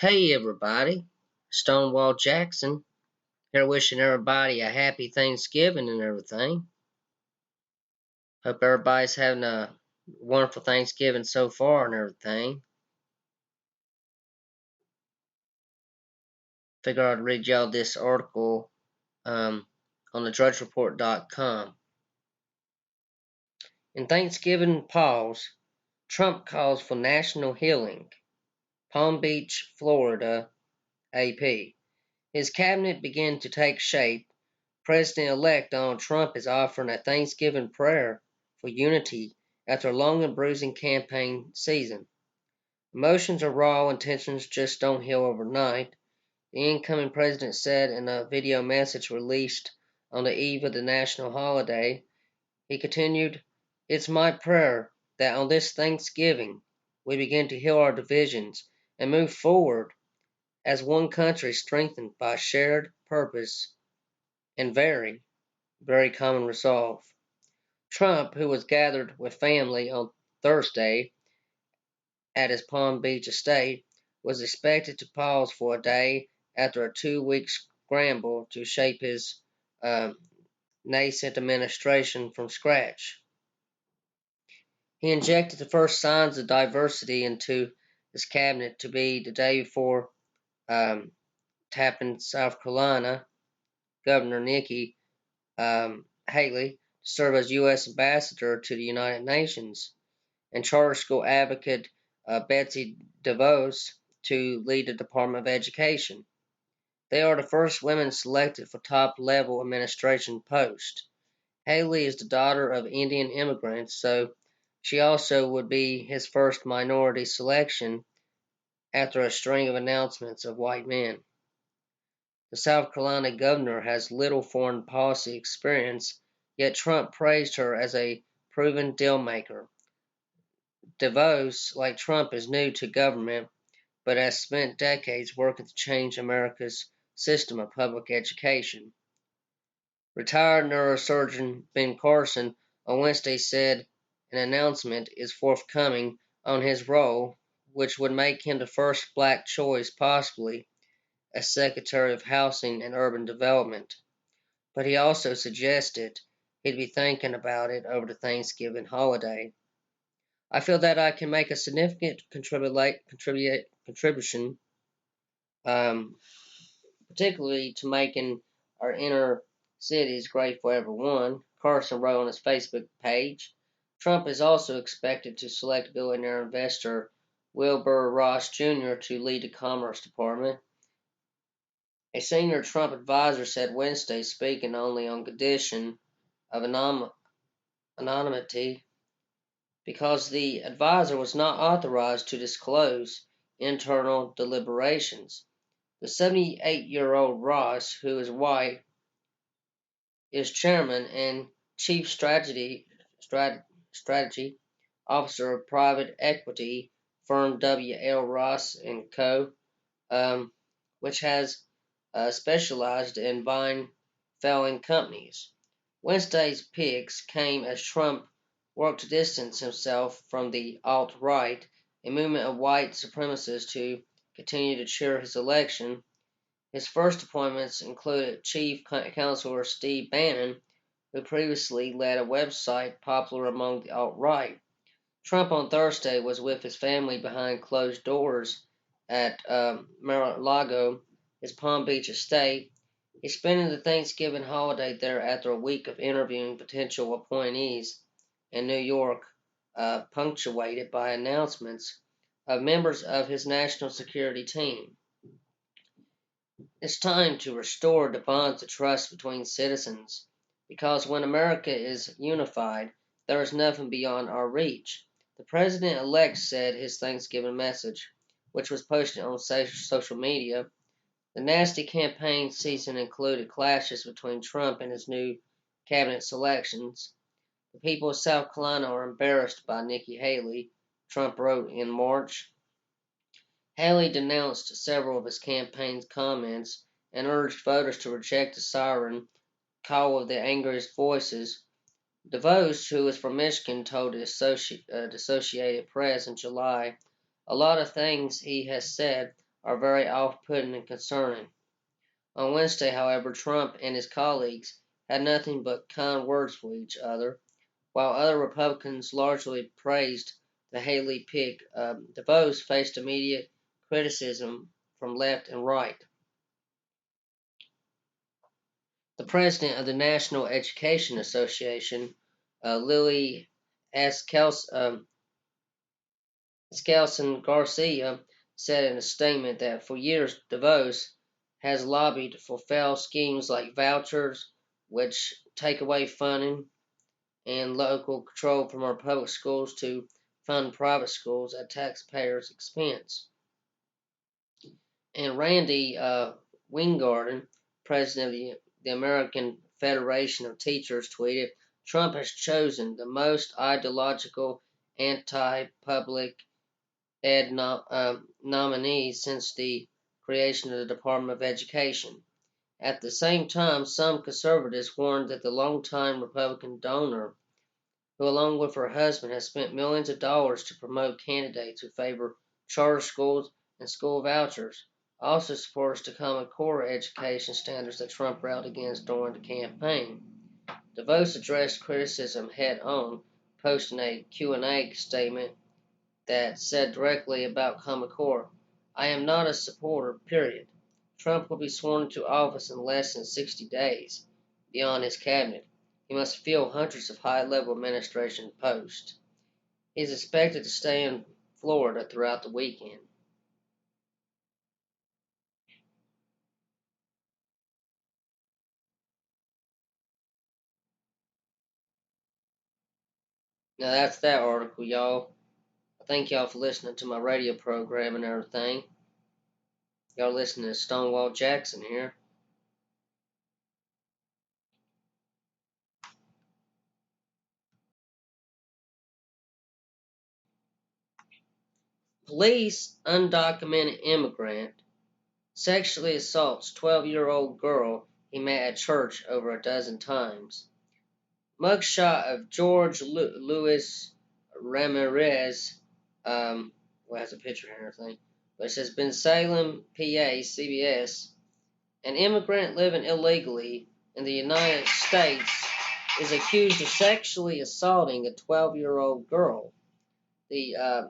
Hey everybody, Stonewall Jackson here wishing everybody a happy Thanksgiving and everything. Hope everybody's having a wonderful Thanksgiving so far and everything. Figure I'd read y'all this article on the drudgereport.com. In Thanksgiving pause, Trump calls for national healing. Palm Beach, Florida, AP. His cabinet began to take shape. President-elect Donald Trump is offering a Thanksgiving prayer for unity after a long and bruising campaign season. Emotions are raw and tensions just don't heal overnight, the incoming president said in a video message released on the eve of the national holiday. He continued, "It's my prayer that on this Thanksgiving we begin to heal our divisions and move forward as one country strengthened by shared purpose and very common resolve." Trump, who was gathered with family on Thursday at his Palm Beach estate, was expected to pause for a day after a 2 week scramble to shape his nascent administration from scratch. He injected the first signs of diversity into his cabinet to be the day before tapping South Carolina Governor Nikki Haley to serve as U.S. ambassador to the United Nations, and charter school advocate Betsy DeVos to lead the Department of Education. They are the first women selected for top-level administration posts. Haley is the daughter of Indian immigrants, so she also would be his first minority selection after a string of announcements of white men. The South Carolina governor has little foreign policy experience, yet Trump praised her as a proven deal-maker. DeVos, like Trump, is new to government, but has spent decades working to change America's system of public education. Retired neurosurgeon Ben Carson on Wednesday said an announcement is forthcoming on his role, which would make him the first black choice possibly as Secretary of Housing and Urban Development. But he also suggested he'd be thinking about it over the Thanksgiving holiday. "I feel that I can make a significant contribution, um, particularly to making our inner cities great for everyone," Carson wrote on his Facebook page. Trump is also expected to select billionaire investor Wilbur Ross Jr. to lead the Commerce Department. A senior Trump advisor said Wednesday, speaking only on condition of anonymity, because the advisor was not authorized to disclose internal deliberations. The 78-year-old Ross, who is white, is chairman and chief strategy officer of private equity firm W.L. Ross and Co., which has specialized in buying failing companies. Wednesday's picks came as Trump worked to distance himself from the alt-right, a movement of white supremacists to continue to cheer his election. His first appointments included Chief Counselor Steve Bannon, who previously led a website popular among the alt-right. Trump on Thursday was with his family behind closed doors at Mar-a-Lago, his Palm Beach estate. He's spending the Thanksgiving holiday there after a week of interviewing potential appointees in New York, punctuated by announcements of members of his national security team. It's time to restore the bonds of trust between citizens, because when America is unified, there is nothing beyond our reach, the president-elect said his Thanksgiving message, which was posted on social media. The nasty campaign season included clashes between Trump and his new cabinet selections. "The people of South Carolina are embarrassed by Nikki Haley," Trump wrote in March. Haley denounced several of his campaign's comments and urged voters to reject the siren call of the angriest voices. DeVos, who is from Michigan, told the Associated Press in July, "A lot of things he has said are very off-putting and concerning. On Wednesday, however, Trump and his colleagues had nothing but kind words for each other, while other Republicans largely praised the Haley pick. DeVos faced immediate criticism from left and right. The president of the National Education Association, Lily Escalson Garcia, said in a statement that for years DeVos has lobbied for failed schemes like vouchers, which take away funding and local control from our public schools to fund private schools at taxpayers' expense. And Randy Weingarten, president of the American Federation of Teachers, tweeted, Trump has chosen the most ideological anti-public ed nominee since the creation of the Department of Education. At the same time, some conservatives warned that the longtime Republican donor, who along with her husband has spent millions of dollars to promote candidates who favor charter schools and school vouchers, also supports the Common Core education standards that Trump railed against during the campaign. DeVos addressed criticism head-on, posting a Q&A statement that said directly about Common Core, I am not a supporter, period. Trump will be sworn into office in less than 60 days. Beyond his cabinet, he must fill hundreds of high-level administration posts. He is expected to stay in Florida throughout the weekend. Now that's that article, y'all. I thank y'all for listening to my radio program and everything. Y'all listening to Stonewall Jackson here. Police undocumented immigrant sexually assaults 12-year-old girl he met at church over a dozen times. Mugshot of George Luis Ramirez, has a picture here and everything, but it says Bensalem, PA, CBS. An immigrant living illegally in the United States is accused of sexually assaulting a 12-year-old girl. The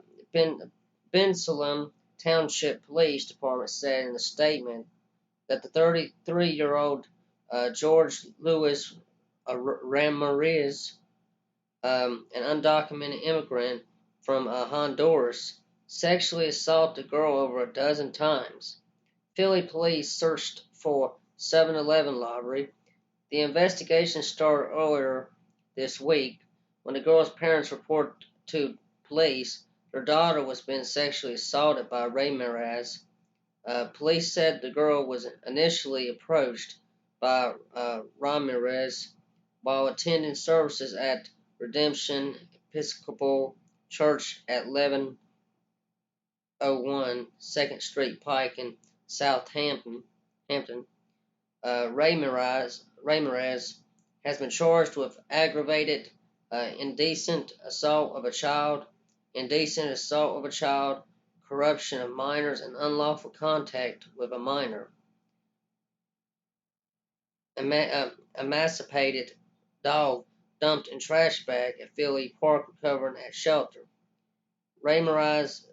Bensalem Township Police Department said in a statement that the 33-year-old George Luis Ramirez, an undocumented immigrant from Honduras, sexually assaulted the girl over a dozen times. Philly police searched for 7-Eleven robbery. The investigation started earlier this week when the girl's parents reported to police their daughter was being sexually assaulted by Ramirez. Police said the girl was initially approached by Ramirez while attending services at Redemption Episcopal Church at 1101 2nd Street Pike in Southampton. Ramirez has been charged with aggravated indecent assault of a child, corruption of minors, and unlawful contact with a minor. Emancipated dog dumped in trash bag at Philly Park recovering at shelter. Ramirez's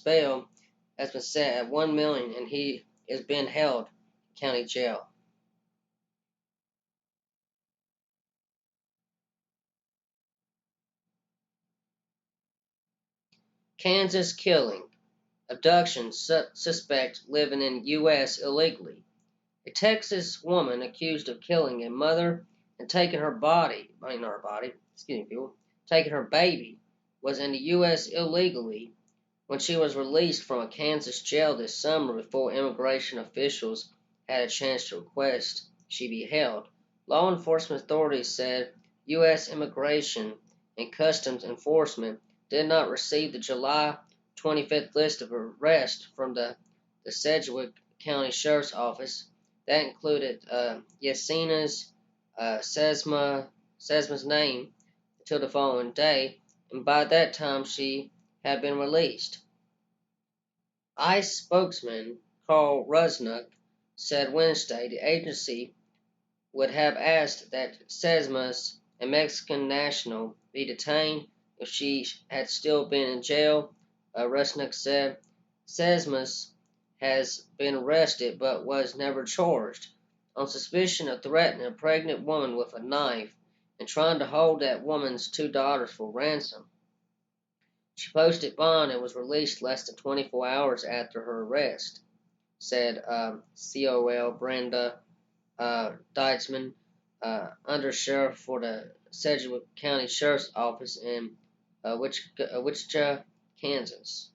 bail has been set at $1 million, and he is being held in county jail. Kansas killing. Abduction suspect living in U.S. illegally. A Texas woman accused of killing a mother and taking her taking her baby, was in the U.S. illegally when she was released from a Kansas jail this summer before immigration officials had a chance to request she be held. Law enforcement authorities said U.S. Immigration and Customs Enforcement did not receive the July 25th list of arrests from the Sedgwick County Sheriff's Office. That included Yesenia's Sesma's name until the following day, and by that time she had been released. ICE spokesman Carl Rusnick said Wednesday the agency would have asked that Sesmas, a Mexican national, be detained if she had still been in jail. Rusnick said Sesmas has been arrested but was never charged on suspicion of threatening a pregnant woman with a knife and trying to hold that woman's two daughters for ransom. She posted bond and was released less than 24 hours after her arrest, said COL Brenda Deitzman, undersheriff for the Sedgwick County Sheriff's Office in Wichita, Kansas.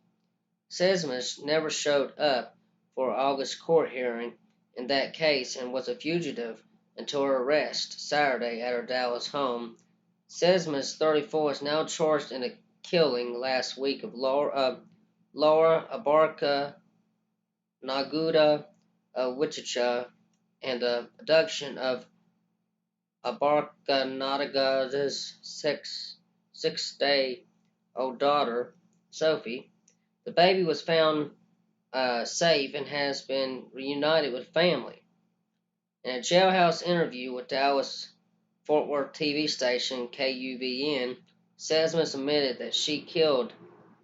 Sesmas never showed up for August court hearing in that case and was a fugitive until her arrest Saturday at her Dallas home. Sesmas, 34, is now charged in the killing last week of Laura Abarca Naguda of Wichita and the abduction of Abarcanagada's six-day-old daughter, Sophie. The baby was found safe and has been reunited with family. In a jailhouse interview with Dallas Fort Worth TV station KUVN, Sesmas admitted that she killed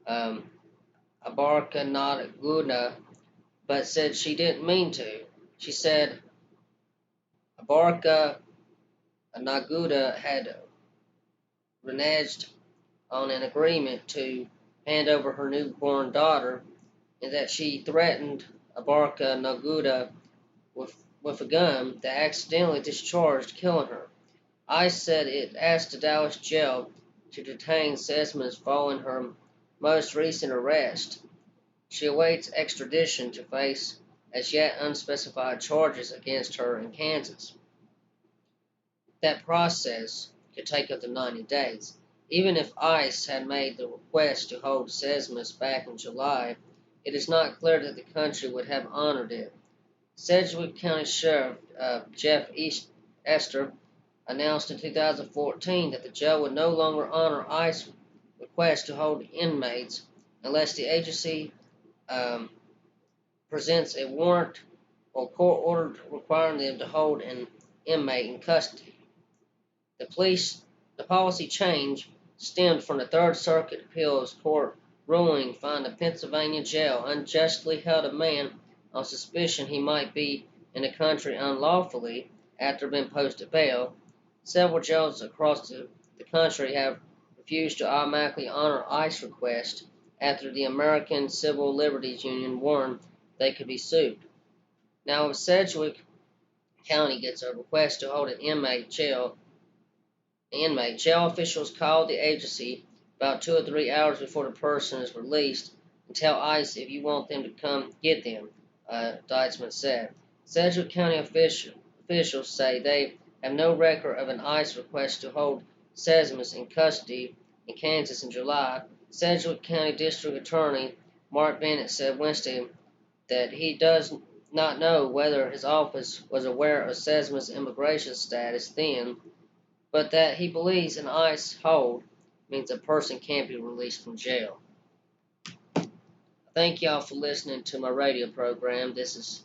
Abarcanagada, but said she didn't mean to. She said Abarca Naguda had reneged on an agreement to hand over her newborn daughter and that she threatened Abarca Naguda with a gun that accidentally discharged, killing her. ICE said it asked the Dallas jail to detain Sesmas following her most recent arrest. She awaits extradition to face as yet unspecified charges against her in Kansas. That process could take up to 90 days. Even if ICE had made the request to hold Sesmas back in July, it is not clear that the country would have honored it. Sedgwick County Sheriff Jeff Esther announced in 2014 that the jail would no longer honor ICE requests to hold inmates unless the agency presents a warrant or court order requiring them to hold an inmate in custody. The policy change stemmed from the Third Circuit Appeals Court ruling finding a Pennsylvania jail unjustly held a man on suspicion he might be in the country unlawfully after being posted bail. Several jails across the country have refused to automatically honor ICE requests after the American Civil Liberties Union warned they could be sued. Now, if Sedgwick County gets a request to hold an inmate, jail officials call the agency about 2 or 3 hours before the person is released and tell ICE if you want them to come get them, Deitzman said. Sedgwick County officials say they have no record of an ICE request to hold Sesmas in custody in Kansas in July. Sedgwick County District Attorney Mark Bennett said Wednesday that he does not know whether his office was aware of Sesmas' immigration status then, but that he believes an ICE hold means a person can't be released from jail. Thank y'all for listening to my radio program. This is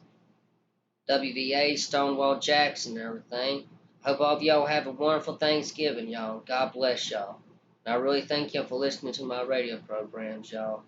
WVA, Stonewall Jackson and everything. Hope all of y'all have a wonderful Thanksgiving, y'all. God bless y'all. And I really thank y'all for listening to my radio programs, y'all.